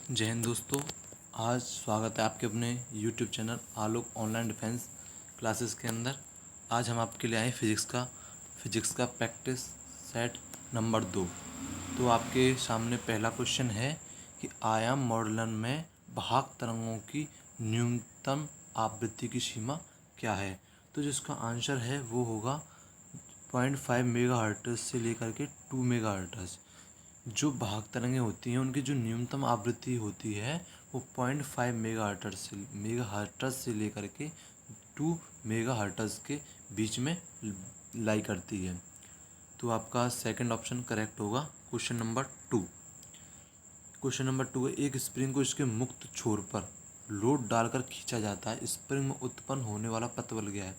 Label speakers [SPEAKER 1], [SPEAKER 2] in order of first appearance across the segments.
[SPEAKER 1] जय हिंद दोस्तों। आज स्वागत है आपके अपने YouTube चैनल आलोक ऑनलाइन डिफेंस क्लासेस के अंदर। आज हम आपके लिए आए फिजिक्स का प्रैक्टिस सेट नंबर 2। तो आपके सामने पहला क्वेश्चन है कि आयाम मॉडलन में भाग तरंगों की न्यूनतम आवृत्ति की सीमा क्या है। तो जिसका आंसर है वो होगा 0.5 मेगाहर्ट्ज़ से लेकर के 2 मेगाहर्ट्ज़। जो भाग तरंगें होती हैं उनकी जो न्यूनतम आवृत्ति होती है वो 0.5 मेगाहर्ट्ज़ से लेकर के 2 मेगाहर्ट्ज़ के बीच में लाई करती है। तो आपका सेकंड ऑप्शन करेक्ट होगा। क्वेश्चन नंबर टू है, एक स्प्रिंग को इसके मुक्त छोर पर लोड डालकर खींचा जाता है, स्प्रिंग में उत्पन्न होने वाला प्रतिबल क्या है।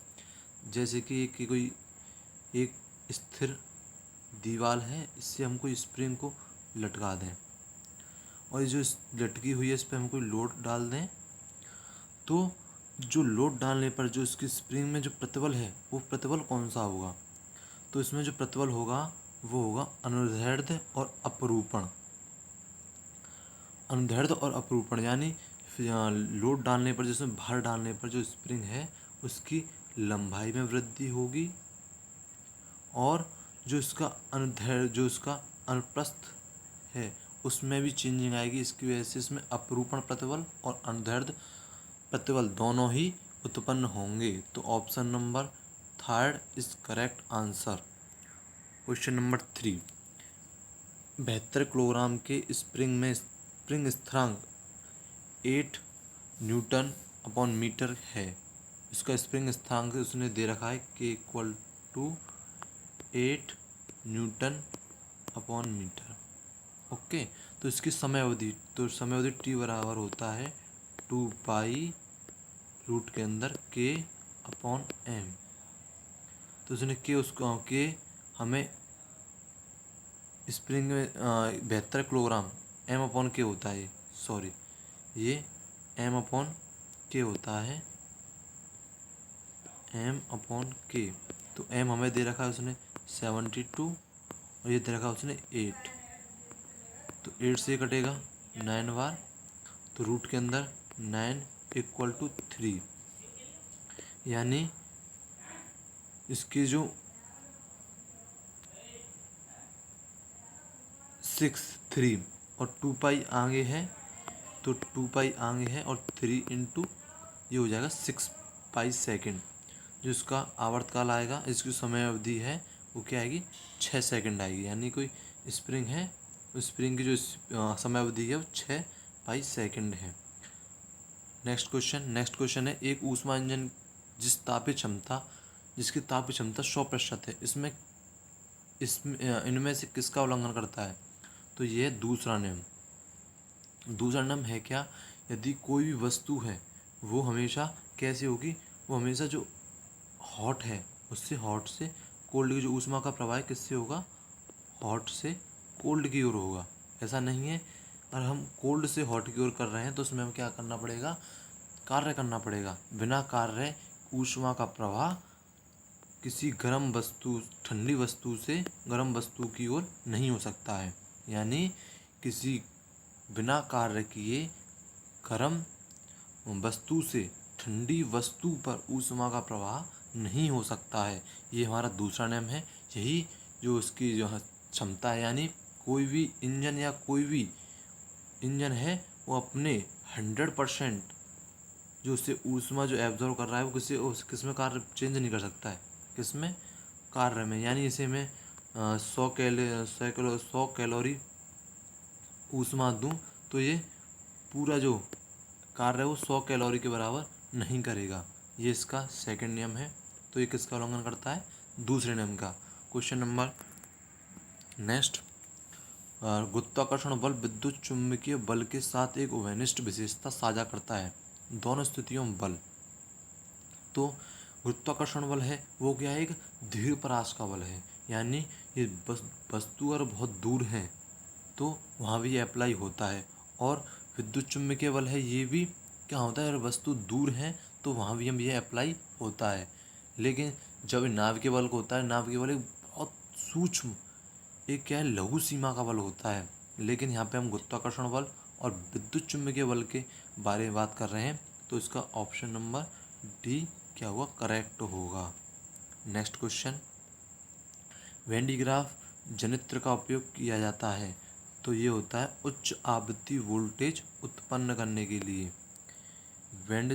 [SPEAKER 1] जैसे कि कोई एक स्थिर दीवार है, इससे हम कोई स्प्रिंग को लटका दें और ये जो लटकी हुई है इस पर हम कोई लोड डाल दें, तो जो लोड डालने पर जो इसकी स्प्रिंग में जो प्रतिबल है वो प्रतिबल कौन सा होगा। तो इसमें जो प्रतिबल होगा वो होगा अनुदैर्ध्य और अपरूपण। अनुदैर्ध्य और अपरूपण यानी लोड डालने पर, जिसमें भार डालने पर जो स्प्रिंग है उसकी लंबाई में वृद्धि होगी और जो इसका अनुप्रस्थ है उसमें भी चेंजिंग आएगी। इसकी वजह से इसमें अपरूपण प्रतिबल और अनुदैर्ध्य प्रतिबल दोनों ही उत्पन्न होंगे। तो option number third is correct answer. Question number 3, 72 kilogram के स्प्रिंग में स्प्रिंग स्थिरांक 8 न्यूटन अपॉन मीटर है। इसका स्प्रिंग स्थिरांक उसने दे रखा है के equal to 8 newton upon metre. Okay, तो इसकी समय अवधि टी बराबर होता है 2 पाई रूट के अंदर के अपॉन एम। तो उसने के हमें स्प्रिंग में 72 किलोग्राम एम अपॉन के होता है, ये एम अपॉन के होता है, एम अपॉन के। तो एम हमें दे रखा है उसने 72 और ये दे रखा है उसने 8। तो 8 से कटेगा 9 बार, तो रूट के अंदर 9 इक्वल टू 3, यानी इसकी जो 3 और 2 पाई आगे है, तो 2 पाई आगे है और 3 इंटू ये हो जाएगा 6 पाई सेकेंड। जो इसका आवर्तकाल आएगा, इसकी समय अवधि है वो क्या आएगी, 6 सेकेंड आएगी। यानी कोई स्प्रिंग है, उस स्प्रिंग की जो समय अवधि है वो 6 पाई सेकेंड है। नेक्स्ट क्वेश्चन है, एक ऊष्मा इंजन जिसकी तापीय क्षमता 100% है, इनमें से किसका उल्लंघन करता है। तो ये है दूसरा नियम है क्या, यदि कोई भी वस्तु है वो हमेशा कैसी होगी, वो हमेशा जो हॉट है उससे हॉट से कोल्ड की जो ऊष्मा का प्रवाह किससे होगा, हॉट से कोल्ड की ओर होगा। ऐसा नहीं है अगर हम कोल्ड से हॉट की ओर कर रहे हैं तो उसमें हमें क्या करना पड़ेगा, कार्य करना पड़ेगा। बिना कार्य ऊष्मा का प्रवाह किसी ठंडी वस्तु से गर्म वस्तु की ओर नहीं हो सकता है। यानी किसी बिना कार्य किए गर्म वस्तु से ठंडी वस्तु पर ऊष्मा का प्रवाह नहीं हो सकता है। ये हमारा दूसरा नियम है। यही जो उसकी जो क्षमता है, यानी कोई भी इंजन है वो अपने 100% जो उससे ऊष्मा जो एब्जॉर्व कर रहा है वो किसमें कार्य चेंज नहीं कर सकता है, किसमें, कार्य में। यानी इसे मैं 100 कैलोरी ऊष्मा दूँ तो ये पूरा जो कार्य है वो 100 कैलोरी के बराबर नहीं करेगा। ये इसका सेकंड नियम है। तो ये किसका उल्लंघन करता है, दूसरे नियम का। क्वेश्चन नंबर नेक्स्ट, गुरुत्वाकर्षण बल विद्युत चुंबकीय बल के साथ एक उभयनिष्ठ विशेषता साझा करता है, दोनों स्थितियों में बल। तो गुरुत्वाकर्षण बल है वो क्या है, एक दृढ़ परास का बल है। यानी ये वस्तु अगर बहुत दूर है तो वहाँ भी अप्लाई होता है। और विद्युत चुंबकीय बल है, ये भी क्या होता है, अगर वस्तु दूर है तो वहाँ भी हम ये अप्लाई होता है। लेकिन जब नाभिकीय बल को होता है, नाभिकीय बल एक बहुत सूक्ष्म, एक क्या है, लघु सीमा का बल होता है। लेकिन यहाँ पे हम गुरुत्वाकर्षण बल और विद्युत चुम्बकीय बल के बारे में बात कर रहे हैं, तो इसका ऑप्शन नंबर डी क्या हुआ, करेक्ट होगा। Next question, Van de Graaff जनित्र का उपयोग किया जाता है, तो ये होता है उच्च आवृत्ति वोल्टेज उत्पन्न करने के लिए। वैन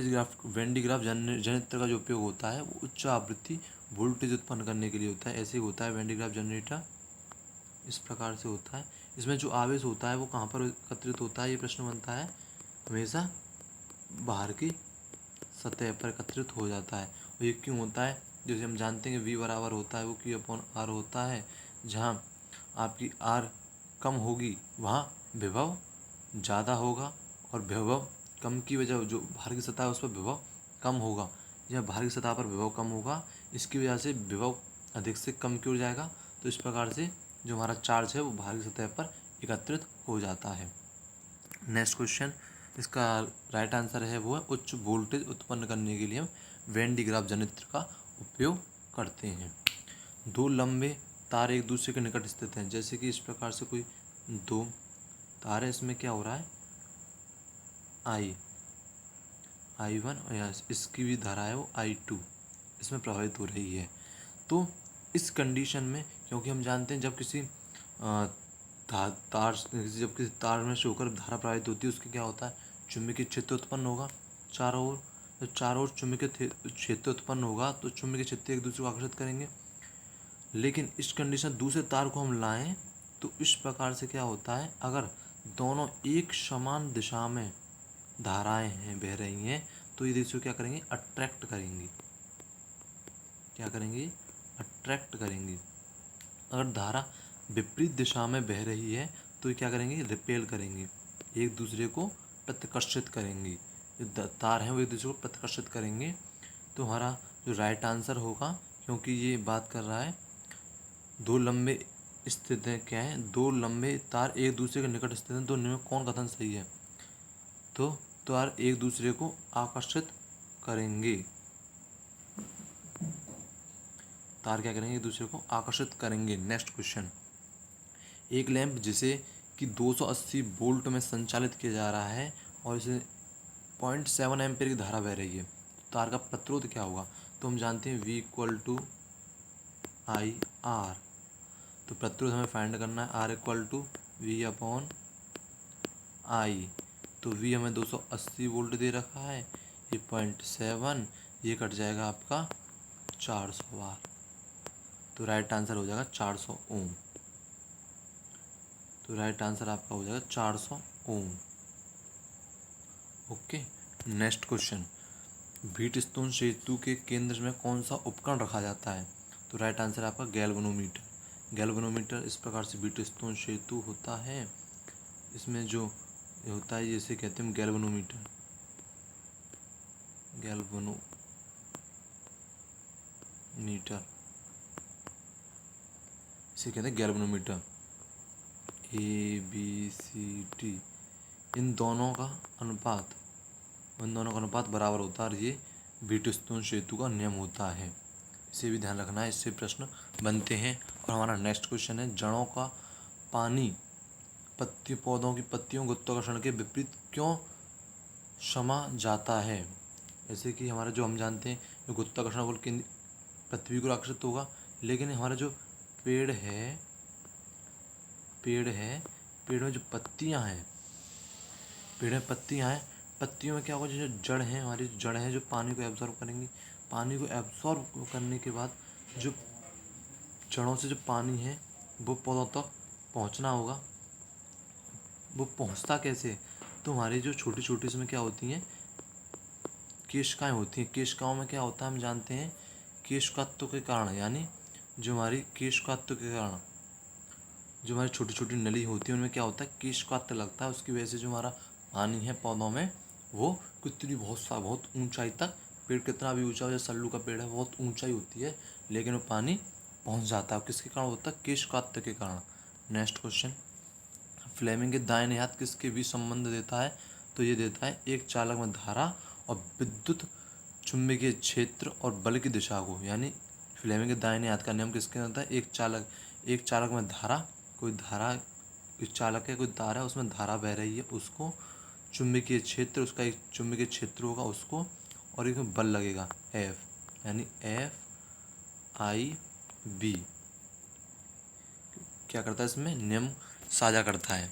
[SPEAKER 1] डी ग्राफ जनित्र का जो उपयोग होता है वो उच्च आवृत्ति वोल्टेज उत्पन्न करने के लिए होता है। ऐसे ही होता है वैन डी ग्राफ जनरेटर, इस प्रकार से होता है। इसमें जो आवेश होता है वो कहाँ पर एकत्रित होता है, ये प्रश्न बनता है, हमेशा बाहर की सतह पर एकत्रित हो जाता है। और ये क्यों होता है, जैसे हम जानते हैं V बराबर होता है वो Q/R होता है। जहाँ आपकी R कम होगी वहाँ विभव ज़्यादा होगा, और विभव कम की वजह जो बाहर की सतह है उस पर विभव कम होगा। जहाँ बाहर की सतह पर विभव कम होगा, इसकी वजह से विभव अधिक से कम की ओर जाएगा। तो इस प्रकार से जो हमारा चार्ज है वो बाहर की सतह पर एकत्रित हो जाता है। नेक्स्ट क्वेश्चन, इसका राइट आंसर है वो है उच्च वोल्टेज उत्पन्न करने के लिए हम वैन डी ग्राफ जनित्र का उपयोग करते हैं। दो लंबे तार एक दूसरे के निकट स्थित हैं, जैसे कि इस प्रकार से कोई दो तार है, इसमें क्या हो रहा है, I1 और यहाँ इसकी भी धारा है वो I2 इसमें प्रभावित हो रही है। तो इस कंडीशन में, क्योंकि हम जानते हैं जब किसी जब किसी तार में से होकर धारा प्रवाहित होती है उसके क्या होता है, चुंबकीय क्षेत्र उत्पन्न होगा चारों ओर। जब चारों ओर चुंबकीय क्षेत्र उत्पन्न होगा तो चुंबकीय क्षेत्र एक दूसरे को आकर्षित करेंगे। लेकिन इस कंडीशन दूसरे तार को हम लाएं तो इस प्रकार से क्या होता है, अगर दोनों एक समान दिशा में धाराएं हैं बह रही हैं तो ये देखिए क्या करेंगे, अट्रैक्ट करेंगी। क्या करेंगी, अट्रैक्ट करेंगी। अगर धारा विपरीत दिशा में बह रही है तो ये क्या करेंगे, रिपेल करेंगे, एक दूसरे को प्रतिकर्षित करेंगी। जो तार हैं वो एक दूसरे को प्रतिकर्षित करेंगे। तो हमारा जो राइट आंसर होगा, क्योंकि ये बात कर रहा है दो लंबे स्थित हैं, क्या है, दो लंबे तार एक दूसरे के निकट स्थित हैं, तो इनमें कौन कथन सही है, तो तार एक दूसरे को आकर्षित करेंगे। तार क्या करेंगे, एक दूसरे को आकर्षित करेंगे। नेक्स्ट क्वेश्चन, एक लैंप जिसे कि 280 वोल्ट में संचालित किया जा रहा है और इसे 0.7 एम्पीयर की धारा बह रही है, तो तार का प्रतिरोध क्या होगा, तो हम जानते हैं V=IR। तो प्रतिरोध हमें फाइंड करना है, R=V/I। तो V हमें 280 वोल्ट दे रखा है, ये 0.7, ये कट जाएगा आपका 400 वाट। तो राइट आंसर हो जाएगा 400 ओम। तो राइट आंसर आपका हो जाएगा 400 ओम। ओके। नेक्स्ट क्वेश्चन, व्हीटस्टोन सेतु के केंद्र में कौन सा उपकरण रखा जाता है, तो राइट आंसर आपका गैल्वेनोमीटर। गैल्वेनोमीटर इस प्रकार से व्हीटस्टोन सेतु होता है, इसमें जो होता है जैसे कहते हैं गैल्वेनोमीटर, इसे कहते हैं गैल्वेनोमीटर। ABCD इन दोनों का अनुपात बराबर होता है और ये व्हीटस्टोन सेतु का नियम होता है, इसे भी ध्यान रखना है, इससे प्रश्न बनते हैं। और हमारा नेक्स्ट क्वेश्चन है, जड़ों का पानी पौधों की पत्तियों गुरुत्वाकर्षण के विपरीत क्यों समा जाता है। जैसे कि हमारा जो हम जानते हैं जो गुरुत्वाकर्षण बल पृथ्वी को आकर्षित होगा, लेकिन हमारा जो पेड़ है पेड़ में जो पत्तियां हैं, पत्तियों में क्या होगा, जो जड़ हैं, हमारी जड़ हैं जो पानी को एब्जॉर्ब करेंगी। पानी को एब्जॉर्ब करने के बाद जो जड़ों से जो पानी है वो पौधों तक पहुंचना होगा। वो पहुंचता कैसे, तो हमारी जो छोटी छोटी इसमें क्या होती हैं, केशिकाएं होती हैं। केशिकाओं में क्या होता है, हम जानते हैं केशिकात्व के कारण, यानी जो हमारी केशिकात्व के कारण जो हमारी छोटी छोटी नली होती है उनमें क्या होता है, केशिकात्व लगता है। उसकी वजह से जो हमारा पानी है पौधों में वो बहुत ऊंचाई तक, पेड़ कितना भी ऊंचा हो, जैसे सल्लू का पेड़ है बहुत ऊंचाई होती है, लेकिन वो पानी पहुंच जाता है। किसके कारण होता है, केशिकात्व के कारण। नेक्स्ट क्वेश्चन, फ्लेमिंग के दाहिने हाथ किसके बीच संबंध देता है, तो ये देता है एक चालक में धारा और विद्युत चुंबकीय क्षेत्र और बल की दिशा को। यानी फ्लेमिंग के दाहिने हाथ का नियम किसके होता है, एक चालक में धारा, कोई धारा चालक है, कोई तार है, उसमें धारा बह रही है, उसको चुंबकीय क्षेत्र, उसका एक चुंबकीय क्षेत्र होगा उसको, और एक बल लगेगा F, यानी FIB क्या करता है, इसमें नियम साझा करता है।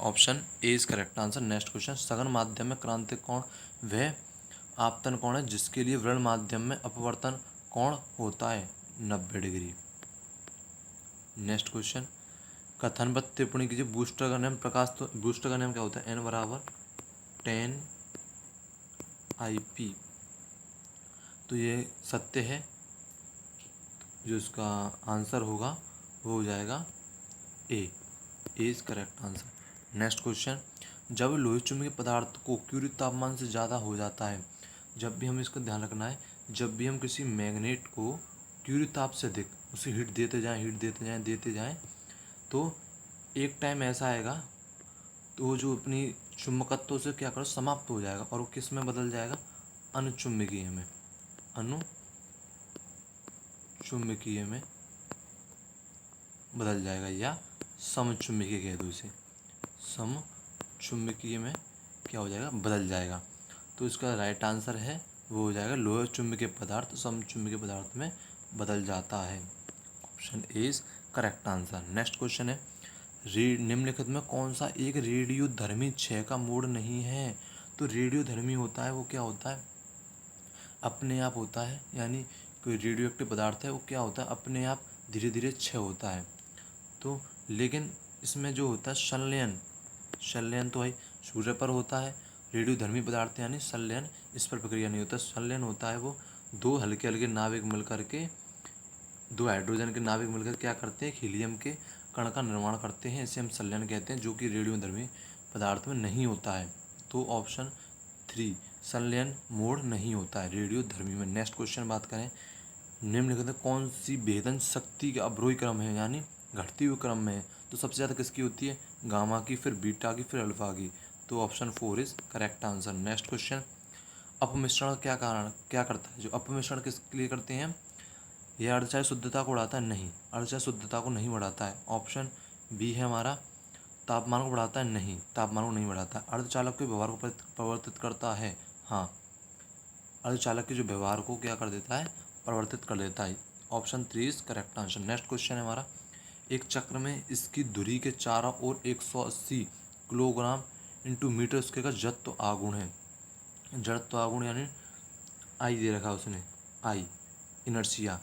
[SPEAKER 1] Option A is correct answer. Next question, सघन माध्यम में क्रांतिक कोण वह आपतन कोण है जिसके लिए वृण माध्यम में अपवर्तन कोण होता है 90 डिग्री। नेक्स्ट क्वेश्चन, कथनबद्ध टिप्पणी कीजिए। बूस्टर का नियम प्रकाश, तो बूस्टर का नियम क्या होता है, N बराबर 10 IP। तो ये सत्य है, जो इसका आंसर होगा वो हो जाएगा A is correct answer. Next question, जब लोहे चुंबकीय पदार्थ को क्यूरी तापमान से ज़्यादा हो जाता है, जब भी हमें इसका ध्यान रखना है, जब भी हम किसी मैग्नेट को क्यूरी ताप से अधिक उसे हीट देते जाएं, तो एक टाइम ऐसा आएगा तो जो अपनी चुंबकत्व से क्या करो समाप्त हो जाएगा, और वो किस में बदल जाएगा, अनुचुंबकीय में, अनुचुंबकीय में बदल जाएगा, या समचुंबकीय कह दो इसे, समचुंबकीय में क्या हो जाएगा, बदल जाएगा। तो इसका राइट आंसर है वो हो जाएगा लोह चुंबकीय पदार्थ समचुंबकीय पदार्थ में बदल जाता है। Option A is correct answer. Next question है, निम्नलिखित में कौन सा एक रेडियोधर्मी क्षय का मोड नहीं है। तो रेडियोधर्मी होता है वो क्या होता है, अपने आप होता है, यानी कोई रेडियो एक्टिव पदार्थ है वो क्या होता है, अपने आप धीरे धीरे क्षय होता है। तो लेकिन इसमें जो होता है संलयन तो है सूर्य पर होता है, रेडियोधर्मी पदार्थ यानी संलयन इस पर प्रक्रिया नहीं होता। संलयन होता है वो दो हल्के हल्के नाविक मिलकर के, दो हाइड्रोजन के नाविक मिलकर क्या करते हैं, हीलियम के कण का निर्माण करते हैं, इसे हम संलयन कहते हैं, जो कि रेडियोधर्मी पदार्थ में नहीं होता है। तो ऑप्शन 3 संलयन मोड नहीं होता है रेडियोधर्मी में। नेक्स्ट क्वेश्चन बात करें, निम्नलिखित में कौन सी भेदन शक्ति का अवरोही क्रम है, यानी घटती हुए क्रम में है। तो सबसे ज़्यादा किसकी होती है, गामा की, फिर बीटा की, फिर अल्फा की। तो option 4 is correct answer. Next question, अपमिश्रण क्या करता है, जो अपमिश्रण किसके लिए करते हैं, यह अर्धचालक शुद्धता को बढ़ाता है, नहीं, अर्धचालक शुद्धता को नहीं बढ़ाता है। ऑप्शन बी है हमारा, तापमान को बढ़ाता है, नहीं, तापमान को नहीं बढ़ाता। अर्धचालक के व्यवहार को परिवर्तित करता है, हाँ, अर्धचालक के जो व्यवहार को क्या कर देता है, परिवर्तित कर देता है। Option 3 is correct answer. Next question है हमारा, एक चक्र में इसकी धुरी के चारों ओर 180 किलोग्राम इंटू मीटर स्क्वायर का जड़त्व आघूर्ण है। जड़त्व आघूर्ण यानी आई दे रखा है उसने, आई इनर्शिया,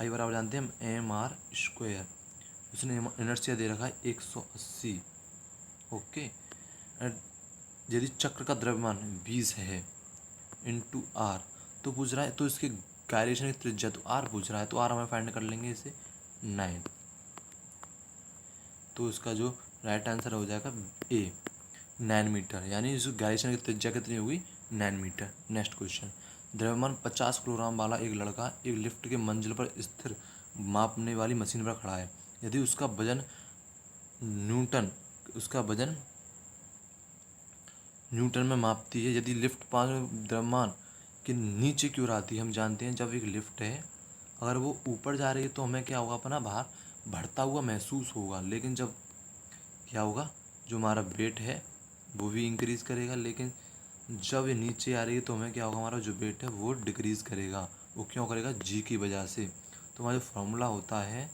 [SPEAKER 1] आई बराबर जानते हैं हम mr², उसने इनर्शिया दे रखा है 180। ओके, यदि चक्र का द्रव्यमान 20 है इंटू आर, तो पूछ रहा है, तो इसके गायरेशन की त्रिज्या, तो आर पूछ रहा है, तो आर हमें फाइंड कर लेंगे इसे 9। तो इसका जो राइट आंसर हो जाएगा ए 9 मीटर, यानी इस गायरेशन की त्रिज्या कितनी होगी, 9 मीटर। नेक्स्ट क्वेश्चन, द्रव्यमान 50 किलोग्राम वाला एक लड़का एक लिफ्ट के मंजिल पर स्थिर मापने वाली मशीन पर खड़ा है। यदि उसका वजन न्यूटन में मापती है, यदि लिफ्ट 5 द्रव्यमान के नीचे की ओर आती है, हम जानते हैं जब एक लिफ्ट है अगर वो ऊपर जा रही है तो हमें क्या होगा, अपना भार बढ़ता हुआ महसूस होगा, लेकिन जब क्या होगा, जो हमारा वेट है वो भी इंक्रीज़ करेगा, लेकिन जब ये नीचे आ रही है तो हमें क्या होगा, हमारा जो वेट है वो डिक्रीज़ करेगा। वो क्यों करेगा, जी की वजह से। तो हमारा जो फॉर्मूला होता है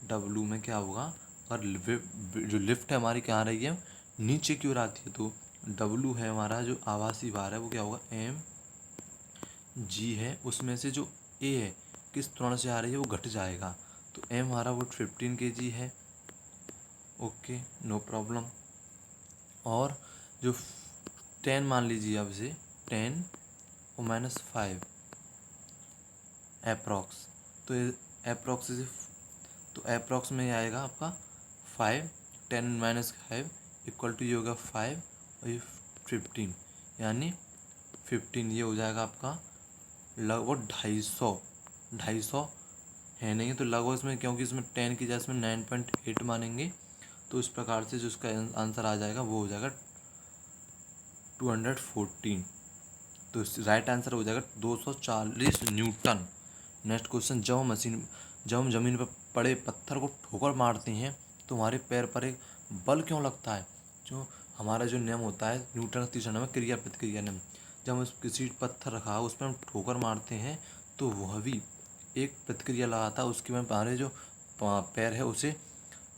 [SPEAKER 1] डब्लू में क्या होगा, और जो लिफ्ट है हमारी क्या आ रही है, नीचे की ओर आती है, तो डब्लू है हमारा जो आभासी भार है वो क्या होगा, एम जी है, उसमें से जो ए है किस त्वरण से आ रही है वो घट जाएगा, तो एम हमारा वो 15 kg है। Okay, no problem. और जो 10 मान लीजिए, अब से 10 और -5 अप्रॉक्स, तो अप्रॉक्स तो अप्रॉक्स में आएगा आपका 5, 10 - 5 इक्वल टू ये होगा 5 और ये 15, यानी 15 ये हो जाएगा आपका लगभग 250 है नहीं, तो लगभग इसमें, क्योंकि इसमें 10 की जगह इसमें 9.8 मानेंगे, तो इस प्रकार से जो इसका आंसर आ जाएगा वो हो जाएगा 214। तो राइट आंसर हो जाएगा 240 न्यूटन। नेक्स्ट क्वेश्चन, जब हम जमीन पर पड़े पत्थर को ठोकर मारते हैं तुम्हारे पैर पर एक बल क्यों लगता है? जो हमारा जो नियम होता है न्यूटन का तीसरा नियम है क्रिया प्रतिक्रिया नियम। जब हम किसी पत्थर रखा है उस पर हम ठोकर मारते हैं तो वह भी एक प्रतिक्रिया लगाता है, उसके बाद हमारे जो पैर है उसे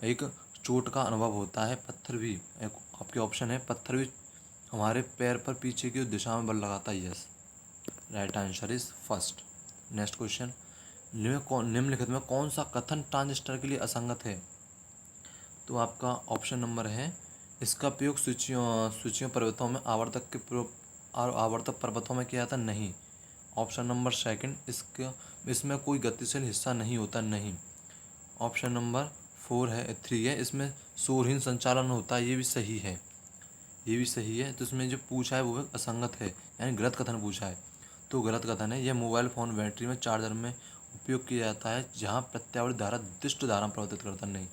[SPEAKER 1] एक चोट का अनुभव होता है। पत्थर भी एक आपके ऑप्शन है, पत्थर भी हमारे पैर पर पीछे की दिशा में बल लगाता है। Yes, right answer is first. Next question, निम्नलिखित में कौन सा कथन ट्रांजिस्टर के लिए असंगत है? तो आपका ऑप्शन नंबर है, इसका प्रयोग सूचियों पर्वतों में आवर्तक के प्रयोग और आवर्तक पर्वतों में किया जाता नहीं। ऑप्शन नंबर सेकंड, इसमें कोई गतिशील हिस्सा नहीं होता नहीं। ऑप्शन नंबर 3 है, इसमें शोरहीन संचालन होता है, ये भी सही है, ये भी सही है। तो इसमें जो पूछा है वो असंगत है, यानी गलत कथन पूछा है। तो गलत कथन है, यह मोबाइल फ़ोन बैटरी में चार्जर में उपयोग किया जाता है जहाँ प्रत्यावर्ती धारा दिष्ट धारा प्रवर्तित करता नहीं,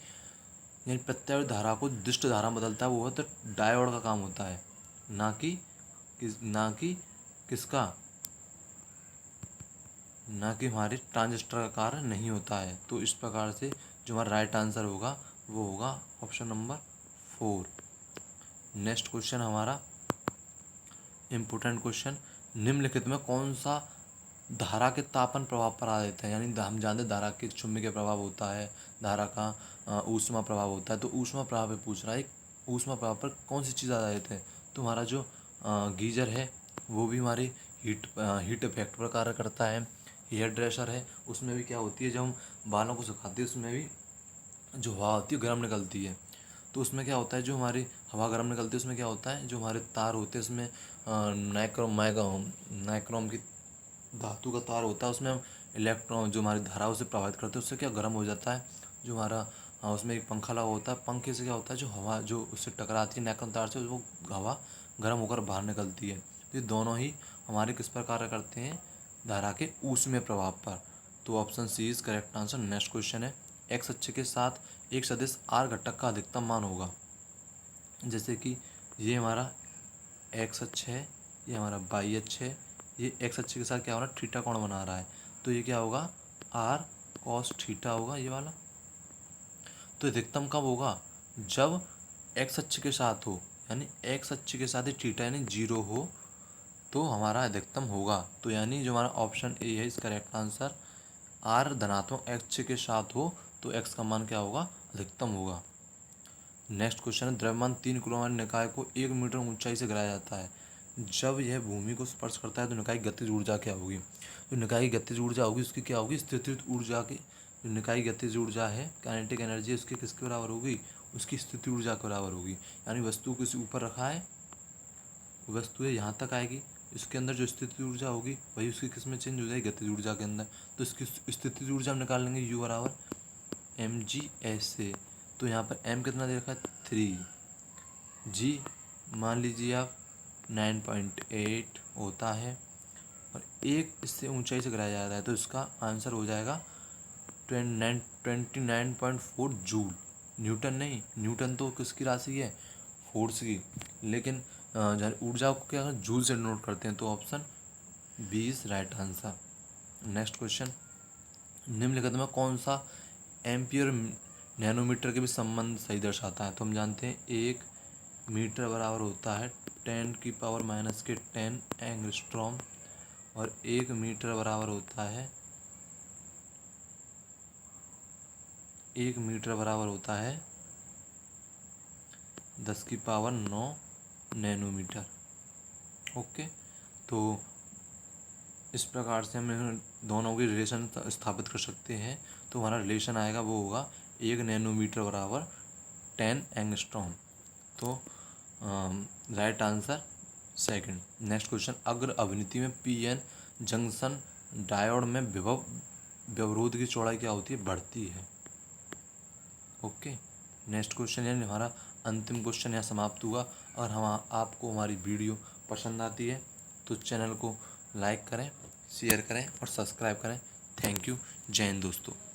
[SPEAKER 1] यानी प्रत्यावर्ती धारा को दिष्ट धारा बदलता है वो तो डायोड का काम होता है, ना कि किसका, ना कि हमारे ट्रांजिस्टर का कार्य नहीं होता है। तो इस प्रकार से जो हमारा राइट आंसर होगा वो होगा ऑप्शन नंबर 4। नेक्स्ट क्वेश्चन हमारा इम्पोर्टेंट क्वेश्चन, निम्नलिखित में कौन सा धारा के तापन प्रभाव पर आधारित है? यानी हम जानते हैं धारा के चुंबकीय प्रभाव होता है, धारा का ऊष्मा प्रभाव होता है। तो ऊष्मा प्रभाव पे पूछ रहा है, ऊष्मा प्रभाव पर कौन सी चीज़ आधारित है? तो हमारा जो गीजर है वो भी हमारी हीट इफेक्ट पर कार्य करता है। हेयर ड्रेसर है उसमें भी क्या होती है, जब हम बालों को सुखाते हैं उसमें भी जो हवा होती है गर्म निकलती है। तो उसमें क्या होता है, जो हमारी हवा गर्म निकलती है उसमें क्या होता है, जो हमारे तार होते हैं उसमें नाइक्रोम की धातु का तार होता है, उसमें हम इलेक्ट्रॉन जो हमारी धारा उसे प्रभावित करते हैं, उससे क्या गर्म हो जाता है। जो हमारा उसमें एक पंखा लगा होता है, पंखे से क्या होता है, जो हवा जो उससे टकराती है नाइक्रोम तार से वो हवा गर्म होकर बाहर निकलती है। तो ये दोनों ही हमारे किस पर कार्य करते हैं, धारा के ऊष्मीय प्रभाव पर। तो option C is correct answer. Next question है, एक्स अक्ष के साथ एक सदिश आर घटक का अधिकतम मान होगा। जैसे कि ये हमारा एक्स अक्ष है, ये हमारा वाई अक्ष है, ये एक्स अक्ष के साथ क्या हो रहा है, थीटा कोण बना रहा है। तो ये क्या होगा, आर कॉस थीटा होगा ये वाला। तो अधिकतम कब होगा, जब एक्स अक्ष के साथ हो, यानी एक्स अक्ष के साथ ही थीटा यानी 0 हो तो हमारा अधिकतम होगा। तो यानी जो हमारा ऑप्शन ए है इस करेक्ट आंसर, आर धनात्मक एक्स के साथ हो तो एक्स का मान क्या होगा, अधिकतम होगा। नेक्स्ट क्वेश्चन है, द्रव्यमान 3 किलोग्राम निकाय को 1 मीटर ऊंचाई से गिराया जाता है। जब यह भूमि को स्पर्श करता है तो निकाय गतिज ऊर्जा क्या होगी? जो निकाय गतिज ऊर्जा होगी उसकी क्या होगी, स्थितिज ऊर्जा की, जो निकाय गतिज ऊर्जा है काइनेटिक एनर्जी उसकी किसके बराबर होगी, उसकी स्थिति ऊर्जा के बराबर होगी। यानी वस्तु किसी ऊपर रखा है, वस्तु है यहाँ तक आएगी, इसके अंदर जो स्थिति ऊर्जा होगी वही उसकी किस में चेंज हो जाएगी, गतिज ऊर्जा के अंदर। तो इसकी स्थिति ऊर्जा हम निकाल लेंगे U बराबर mg/s से। तो यहाँ पर m कितना दे रखा है 3, g मान लीजिए आप 9.8 होता है और एक इससे ऊंचाई से गिराया जाता है, तो इसका आंसर हो जाएगा 29.4 जूल। न्यूटन नहीं, न्यूटन तो किसकी राशि है, फोर्स की, लेकिन ऊर्जा को क्या जूल से नोट करते हैं। तो option B is right answer. Next question, निम्नलिखित में कौन सा एम्पियर नैनोमीटर के भी संबंध सही दर्शाता है? तो हम जानते हैं 1 मीटर बराबर होता है 10⁻⁻10 एंगस्ट्रॉम और 1 मीटर बराबर होता है 10⁻9 नैनोमीटर। ओके, तो इस प्रकार से हम दोनों की रिलेशन स्थापित कर सकते हैं। तो हमारा रिलेशन आएगा वो होगा 1 नैनोमीटर बराबर 10 एंगस्ट्रॉम। तो right answer second. Next question, अग्र अभिनीति में पीएन जंक्शन डायोड में व्यवरोध की चौड़ाई क्या होती है, बढ़ती है। ओके, नेक्स्ट क्वेश्चन यानी हमारा अंतिम क्वेश्चन यहाँ समाप्त हुआ। और हम आपको हमारी वीडियो पसंद आती है तो चैनल को लाइक करें, शेयर करें और सब्सक्राइब करें। थैंक यू, जय हिंद दोस्तों।